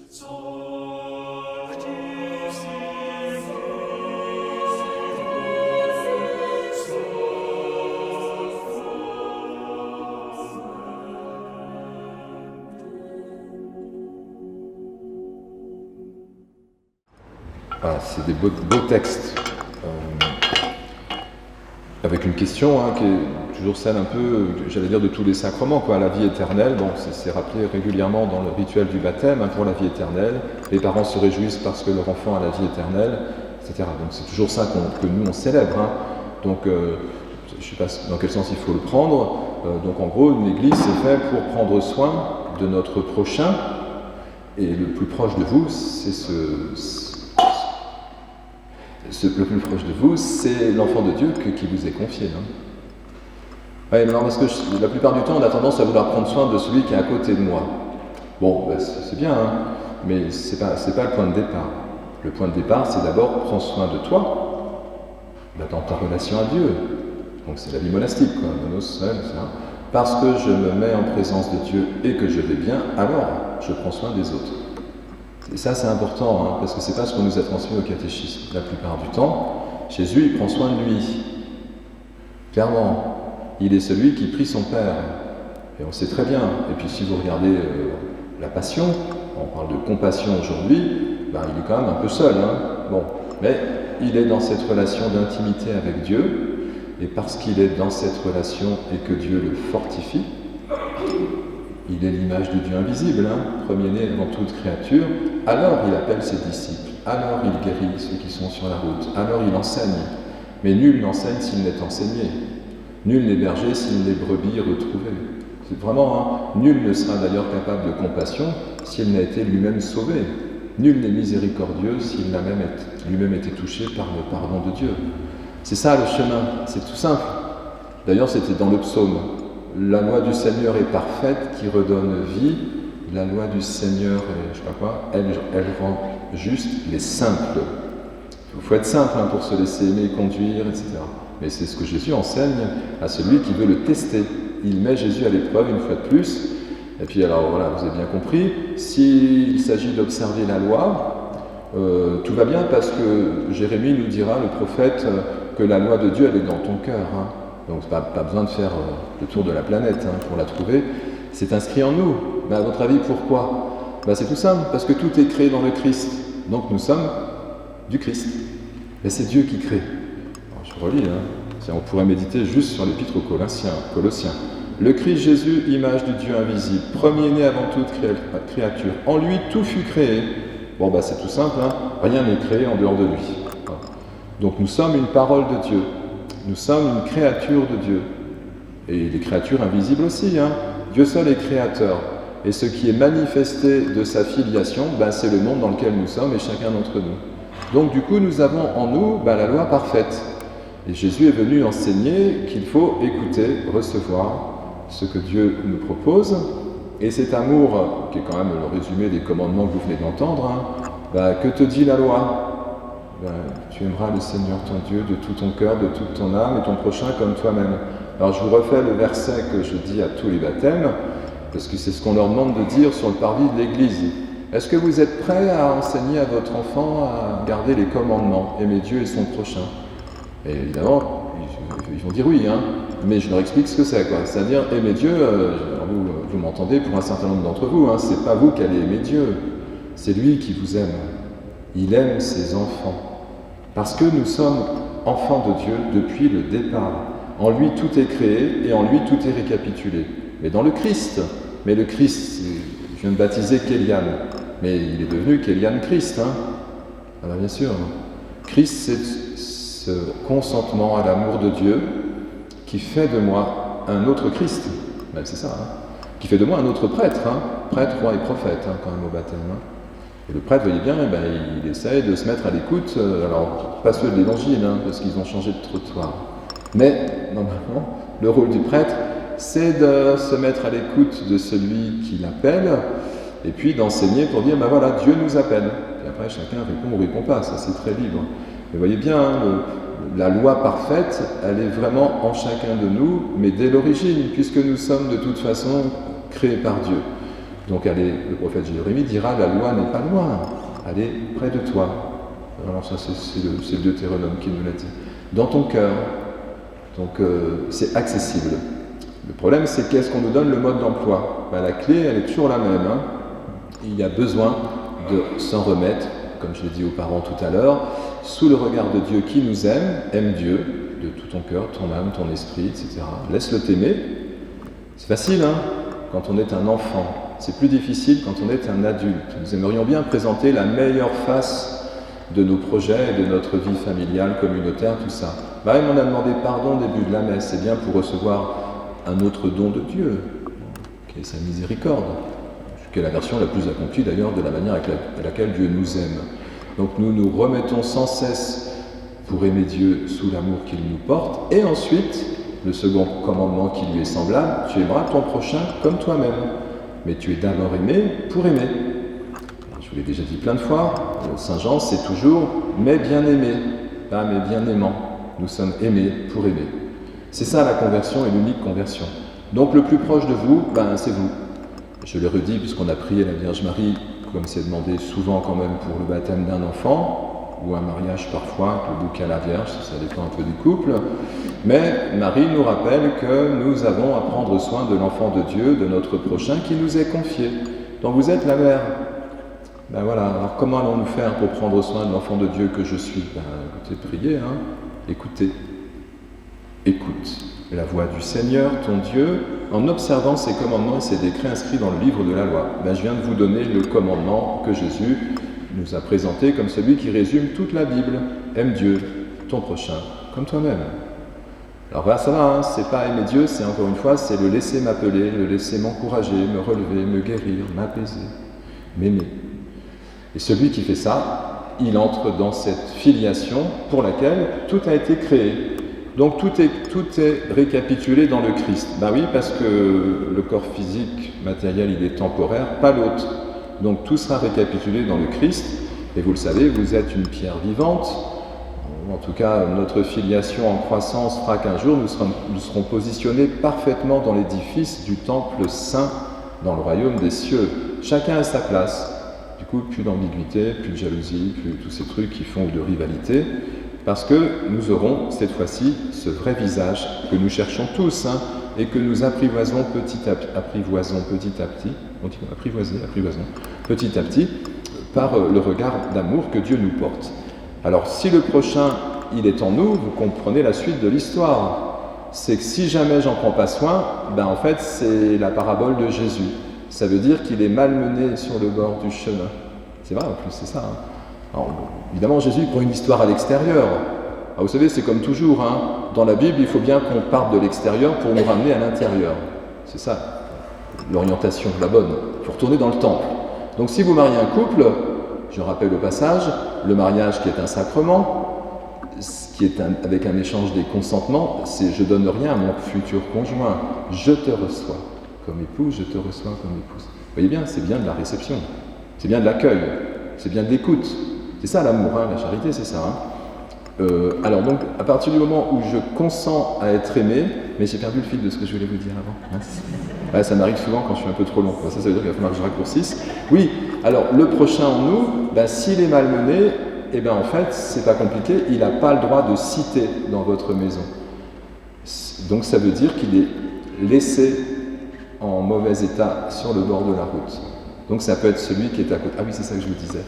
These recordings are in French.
Ah, c'est des beaux textes, avec une question qui est toujours celle un peu, j'allais dire, de tous les sacrements, la vie éternelle. Bon, c'est rappelé régulièrement dans le rituel du baptême, pour la vie éternelle. Les parents se réjouissent parce que leur enfant a la vie éternelle, etc. Donc c'est toujours ça que nous on célèbre. Donc je ne sais pas dans quel sens il faut le prendre. Donc en gros, une église c'est fait pour prendre soin de notre prochain, et le plus proche de vous, c'est le plus proche de vous, c'est l'enfant de Dieu qui vous est confié. Oui, non, parce que la plupart du temps, on a tendance à vouloir prendre soin de celui qui est à côté de moi. Bon, c'est bien, mais c'est pas le point de départ. Le point de départ, c'est d'abord prendre soin de toi, dans ta relation à Dieu. Donc c'est la vie monastique, monos, seul, ça. Parce que je me mets en présence de Dieu et que je vais bien, alors je prends soin des autres. Et ça, c'est important, parce que c'est pas ce qu'on nous a transmis au catéchisme. La plupart du temps, Jésus, il prend soin de lui. Clairement, il est celui qui prie son Père. Et on sait très bien. Et puis si vous regardez la Passion, on parle de compassion aujourd'hui, il est quand même un peu seul. Bon, mais il est dans cette relation d'intimité avec Dieu, et parce qu'il est dans cette relation et que Dieu le fortifie, il est l'image du Dieu invisible, premier-né avant toute créature, alors il appelle ses disciples, alors il guérit ceux qui sont sur la route, alors il enseigne. Mais nul n'enseigne s'il n'est enseigné. Nul n'est berger s'il n'est brebis retrouvé. C'est vraiment, nul ne sera d'ailleurs capable de compassion s'il n'a été lui-même sauvé. Nul n'est miséricordieux s'il n'a même lui-même été touché par le pardon de Dieu. C'est ça le chemin, c'est tout simple. D'ailleurs, c'était dans le psaume. La loi du Seigneur est parfaite, qui redonne vie. La loi du Seigneur, elle rend juste les simples. Il faut être simple pour se laisser aimer, conduire, etc. Mais c'est ce que Jésus enseigne à celui qui veut le tester. Il met Jésus à l'épreuve une fois de plus. Et puis alors voilà, vous avez bien compris, s'il s'agit d'observer la loi, tout va bien parce que Jérémie nous dira, le prophète, que la loi de Dieu, elle est dans ton cœur. Donc pas besoin de faire le tour de la planète pour la trouver. C'est inscrit en nous. Mais à votre avis, pourquoi ? C'est tout simple, parce que tout est créé dans le Christ. Donc nous sommes du Christ. Et c'est Dieu qui crée. Alors, je relis, on pourrait méditer juste sur l'épître aux Colossiens. Le Christ Jésus, image du Dieu invisible, premier-né avant toute créature. En lui, tout fut créé. Bon, c'est tout simple, rien n'est créé en dehors de lui. Donc nous sommes une parole de Dieu. Nous sommes une créature de Dieu. Et des créatures invisibles aussi. Dieu seul est créateur. Et ce qui est manifesté de sa filiation, c'est le monde dans lequel nous sommes et chacun d'entre nous. Donc du coup, nous avons en nous la loi parfaite. Et Jésus est venu enseigner qu'il faut écouter, recevoir ce que Dieu nous propose. Et cet amour, qui est quand même le résumé des commandements que vous venez d'entendre, que te dit la loi ? Tu aimeras le Seigneur ton Dieu de tout ton cœur, de toute ton âme et ton prochain comme toi-même. Alors je vous refais le verset que je dis à tous les baptêmes, parce que c'est ce qu'on leur demande de dire sur le parvis de l'Église. Est-ce que vous êtes prêts à enseigner à votre enfant à garder les commandements, aimer Dieu et son prochain ? Et évidemment, ils vont dire oui, mais je leur explique ce que c'est, C'est-à-dire, aimer Dieu, vous m'entendez pour un certain nombre d'entre vous, c'est pas vous qui allez aimer Dieu, c'est lui qui vous aime. Il aime ses enfants. Parce que nous sommes enfants de Dieu depuis le départ. En lui, tout est créé et en lui, tout est récapitulé. Mais dans le Christ. Mais le Christ, je viens de baptiser Kélian. Mais il est devenu Kélian Christ. Bien sûr. Christ, c'est ce consentement à l'amour de Dieu qui fait de moi un autre Christ. C'est ça. Qui fait de moi un autre prêtre. Prêtre, roi et prophète, quand même au baptême. Et le prêtre, vous voyez bien, il essaye de se mettre à l'écoute, alors pas ceux de l'Évangile, parce qu'ils ont changé de trottoir. Mais, normalement, le rôle du prêtre, c'est de se mettre à l'écoute de celui qui l'appelle, et puis d'enseigner pour dire, voilà, Dieu nous appelle. Et après, chacun répond ou répond pas, ça c'est très libre. Mais vous voyez bien, la loi parfaite, elle est vraiment en chacun de nous, mais dès l'origine, puisque nous sommes de toute façon créés par Dieu. Donc le prophète Jérémie dira, la loi n'est pas loin, elle est près de toi. Alors ça, c'est le Deutéronome qui nous l'a dit. Dans ton cœur. Donc c'est accessible. Le problème, c'est qu'est-ce qu'on nous donne le mode d'emploi? La clé, elle est toujours la même. Hein. Il y a besoin de s'en remettre, comme je l'ai dit aux parents tout à l'heure, sous le regard de Dieu qui nous aime Dieu, de tout ton cœur, ton âme, ton esprit, etc. Laisse-le t'aimer. C'est facile, hein, quand on est un enfant. C'est plus difficile quand on est un adulte. Nous aimerions bien présenter la meilleure face de nos projets et de notre vie familiale, communautaire, tout ça. Même on a demandé pardon au début de la messe, c'est bien pour recevoir un autre don de Dieu, qui est sa miséricorde, qui est la version la plus accomplie d'ailleurs de la manière avec laquelle Dieu nous aime. Donc nous nous remettons sans cesse pour aimer Dieu sous l'amour qu'il nous porte, et ensuite, le second commandement qui lui est semblable, tu aimeras ton prochain comme toi-même. Mais tu es d'abord aimé pour aimer. Je vous l'ai déjà dit plein de fois, Saint Jean, c'est toujours « mais bien-aimé », pas « mais bien-aimant ». Nous sommes aimés pour aimer. C'est ça la conversion et l'unique conversion. Donc le plus proche de vous, c'est vous. Je le redis puisqu'on a prié la Vierge Marie, comme c'est demandé souvent quand même pour le baptême d'un enfant, ou un mariage parfois, avec le bouquet à la Vierge, ça dépend un peu du couple. Mais Marie nous rappelle que nous avons à prendre soin de l'enfant de Dieu, de notre prochain, qui nous est confié. Donc vous êtes la mère. Voilà, alors comment allons-nous faire pour prendre soin de l'enfant de Dieu que je suis? Écoutez, priez, hein. Écoutez. Écoute la voix du Seigneur, ton Dieu, en observant ses commandements et ses décrets inscrits dans le livre de la loi. Je viens de vous donner le commandement que Jésus nous a présenté comme celui qui résume toute la Bible. Aime Dieu, ton prochain, comme toi-même. Alors voilà, ça va, hein, c'est pas aimer Dieu, c'est encore une fois, c'est le laisser m'appeler, le laisser m'encourager, me relever, me guérir, m'apaiser, m'aimer. Et celui qui fait ça, il entre dans cette filiation pour laquelle tout a été créé. Donc tout est récapitulé dans le Christ. Oui, parce que le corps physique, matériel, il est temporaire, pas l'autre. Donc tout sera récapitulé dans le Christ. Et vous le savez, vous êtes une pierre vivante. En tout cas, notre filiation en croissance fera qu'un jour, nous serons positionnés parfaitement dans l'édifice du temple saint, dans le royaume des cieux. Chacun à sa place. Du coup, plus d'ambiguïté, plus de jalousie, plus tous ces trucs qui font de rivalité. Parce que nous aurons, cette fois-ci, ce vrai visage que nous cherchons tous, hein, et que nous apprivoisons petit à petit, par le regard d'amour que Dieu nous porte. Alors, si le prochain, il est en nous, vous comprenez la suite de l'histoire. C'est que si jamais j'en prends pas soin, en fait, c'est la parabole de Jésus. Ça veut dire qu'il est malmené sur le bord du chemin. C'est vrai, en plus, c'est ça. Hein. Alors, évidemment, Jésus prend une histoire à l'extérieur. Vous savez, c'est comme toujours, hein, dans la Bible, il faut bien qu'on parte de l'extérieur pour nous ramener à l'intérieur. C'est ça, l'orientation, la bonne. Il faut retourner dans le temple. Donc si vous mariez un couple, je rappelle au passage, le mariage qui est un sacrement, qui est avec un échange des consentements, c'est « je donne rien à mon futur conjoint, je te reçois comme épouse, je te reçois comme épouse ». Vous voyez bien, c'est bien de la réception, c'est bien de l'accueil, c'est bien de l'écoute. C'est ça l'amour, hein, la charité, c'est ça. Hein. Alors donc, à partir du moment où je consens à être aimé, mais j'ai perdu le fil de ce que je voulais vous dire avant. Hein. Ça m'arrive souvent quand je suis un peu trop long. Ça veut dire qu'il va falloir que je raccourcisse. Oui, alors le prochain en nous, s'il est malmené, en fait, c'est pas compliqué, il n'a pas le droit de citer dans votre maison. Donc ça veut dire qu'il est laissé en mauvais état sur le bord de la route. Donc ça peut être celui qui est à côté. Ah oui, c'est ça que je vous disais.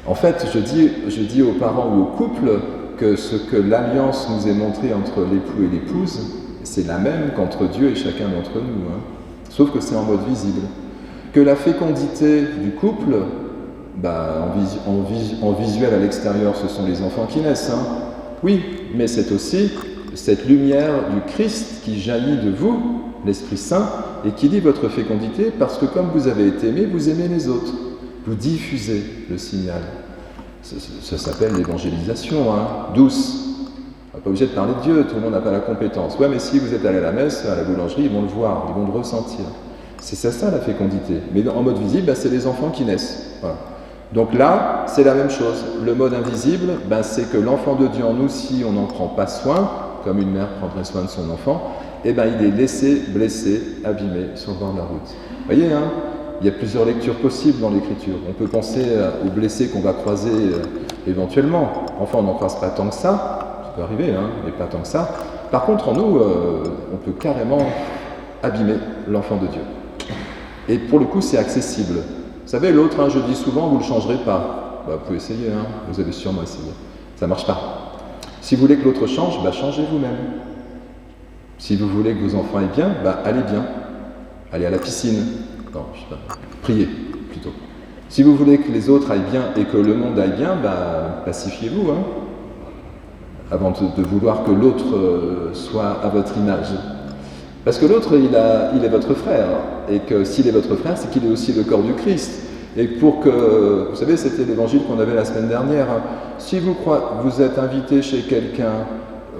En fait, je dis aux parents ou aux couples que ce que l'alliance nous est montrée entre l'époux et l'épouse, c'est la même qu'entre Dieu et chacun d'entre nous. Hein. Sauf que c'est en mode visible. Que la fécondité du couple, en visuel à l'extérieur, ce sont les enfants qui naissent. Hein. Oui, mais c'est aussi cette lumière du Christ qui jaillit de vous, l'Esprit Saint, et qui dit votre fécondité, parce que comme vous avez été aimés, vous aimez les autres. Vous diffusez le signal. Ça s'appelle l'évangélisation, hein, douce. On n'est pas obligé de parler de Dieu, tout le monde n'a pas la compétence. Ouais, mais si vous êtes allé à la messe, à la boulangerie, ils vont le voir, ils vont le ressentir. C'est ça la fécondité. Mais en mode visible, c'est les enfants qui naissent. Voilà. Donc là, c'est la même chose. Le mode invisible, c'est que l'enfant de Dieu en nous, si on n'en prend pas soin, comme une mère prendrait soin de son enfant, il est laissé, blessé, abîmé sur le bord de la route. Vous voyez, hein, il y a plusieurs lectures possibles dans l'Écriture. On peut penser aux blessés qu'on va croiser éventuellement. Enfin, on n'en croise pas tant que ça, ça peut arriver, hein, mais pas tant que ça. Par contre, en nous, on peut carrément abîmer l'enfant de Dieu. Et pour le coup, c'est accessible. Vous savez, l'autre, hein, je dis souvent, vous ne le changerez pas. Bah, vous pouvez essayer, hein, vous avez sûrement essayé. Ça ne marche pas. Si vous voulez que l'autre change, bah, changez vous-même. Si vous voulez que vos enfants aillent bien, bah, allez bien. Allez à la piscine. Non, je sais pas. Priez, plutôt. Si vous voulez que les autres aillent bien et que le monde aille bien, bah, pacifiez-vous, hein, avant de vouloir que l'autre soit à votre image. Parce que l'autre, il est votre frère, et que s'il est votre frère, c'est qu'il est aussi le corps du Christ. Et pour que, vous savez, c'était l'évangile qu'on avait la semaine dernière, si vous êtes invité chez quelqu'un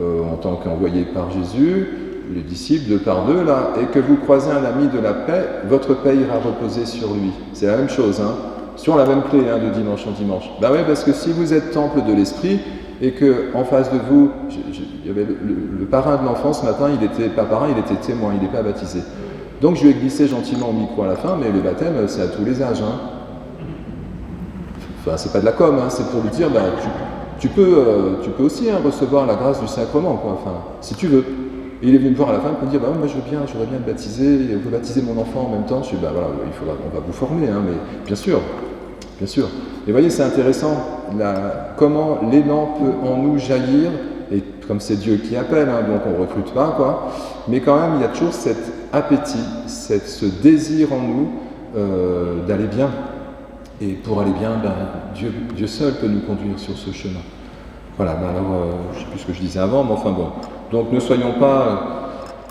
en tant qu'envoyé par Jésus, les disciples deux par deux, là, et que vous croisez un ami de la paix, votre paix ira reposer sur lui. C'est la même chose, hein, sur la même clé, hein, de dimanche en dimanche. Ben oui, parce que si vous êtes temple de l'esprit, et qu'en face de vous, il y avait le parrain de l'enfant ce matin, il était pas parrain, il était témoin, il n'est pas baptisé. Donc je lui ai glissé gentiment au micro à la fin, mais le baptême, c'est à tous les âges. Hein. Enfin, c'est pas de la com, hein, c'est pour lui dire, ben, tu peux aussi hein, recevoir la grâce du sacrement, quoi, enfin, si tu veux. Et il est venu me voir à la fin pour me dire, bah, moi j'aurais bien le baptiser, vous baptiser mon enfant en même temps. Je dis, bah voilà, on va vous former, hein, mais bien sûr. Et vous voyez, c'est intéressant, comment l'élan peut en nous jaillir, et comme c'est Dieu qui appelle, hein, donc on ne recrute pas, quoi, mais quand même, il y a toujours cet appétit, ce désir en nous d'aller bien. Et pour aller bien, ben, Dieu seul peut nous conduire sur ce chemin. Voilà, ben alors, je ne sais plus ce que je disais avant, mais enfin bon. Donc ne soyons pas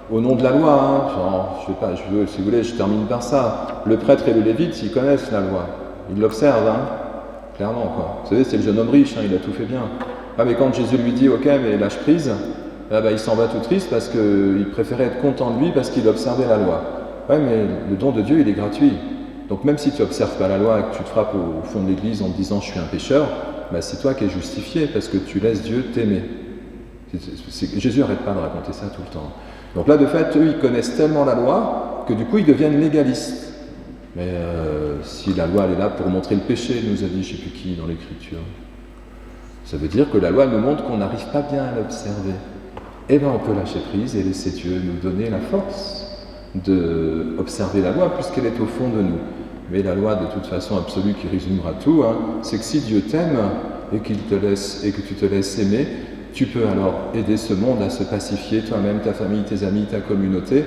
au nom de la loi, hein, genre, si vous voulez, je termine par ça. Le prêtre et le lévite, ils connaissent la loi. Ils l'observent, hein, clairement, quoi. Vous savez, c'est le jeune homme riche, hein, il a tout fait bien. Ah, mais quand Jésus lui dit, ok, mais lâche prise, là, bah, il s'en va tout triste parce qu'il préférait être content de lui parce qu'il observait la loi. Ouais, mais le don de Dieu, il est gratuit. Donc même si tu n'observes pas la loi et que tu te frappes au fond de l'église en te disant, je suis un pécheur, bah, c'est toi qui es justifié parce que tu laisses Dieu t'aimer. Jésus n'arrête pas de raconter ça tout le temps. Donc là, de fait, eux, ils connaissent tellement la loi que du coup, ils deviennent légalistes. Mais si la loi elle est là pour montrer le péché, nous a dit je ne sais plus qui dans l'Écriture, ça veut dire que la loi nous montre qu'on n'arrive pas bien à l'observer. Eh bien on peut lâcher prise et laisser Dieu nous donner la force d'observer la loi puisqu'elle est au fond de nous. Mais la loi de toute façon absolue qui résumera tout, hein, c'est que si Dieu t'aime et qu'il te laisse et que tu te laisses aimer, tu peux alors aider ce monde à se pacifier, toi-même, ta famille, tes amis, ta communauté.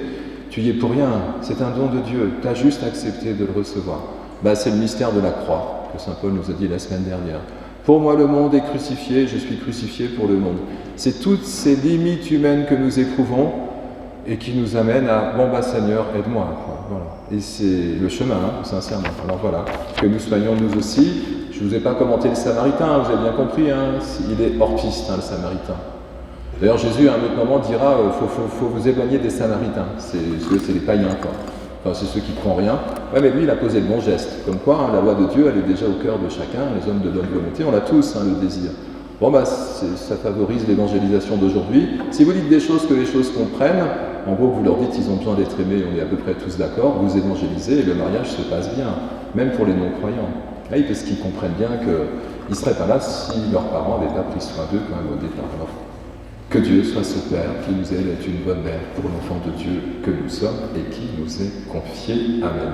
Tu y es pour rien, c'est un don de Dieu, tu as juste accepté de le recevoir. Ben, c'est le mystère de la croix que saint Paul nous a dit la semaine dernière. Pour moi le monde est crucifié, je suis crucifié pour le monde. C'est toutes ces limites humaines que nous éprouvons et qui nous amènent à « bon bah Seigneur, aide-moi ». Voilà. Et c'est le chemin, hein, sincèrement. Alors voilà, que nous soyons nous aussi. Je ne vous ai pas commenté le Samaritain, vous avez bien compris, hein, il est hors piste, hein, le Samaritain. D'ailleurs, Jésus, à un autre moment, dira faut vous éloigner des Samaritains. C'est les païens, quoi. Enfin, c'est ceux qui ne croient rien. Ouais, mais lui, il a posé le bon geste. Comme quoi, hein, la loi de Dieu, elle est déjà au cœur de chacun. Les hommes de bonne volonté, on l'a tous, hein, le désir. Bon, bah, ça favorise l'évangélisation d'aujourd'hui. Si vous dites des choses que les choses comprennent, en gros, vous leur dites qu'ils ont besoin d'être aimés, on est à peu près tous d'accord, vous évangélisez et le mariage se passe bien, même pour les non-croyants. Oui, parce qu'ils comprennent bien qu'ils ne seraient pas là si leurs parents n'avaient pas pris soin d'eux quand même au départ. Alors, que Dieu soit ce Père qui nous aide à être une bonne mère pour l'enfant de Dieu que nous sommes et qui nous est confié. Amen.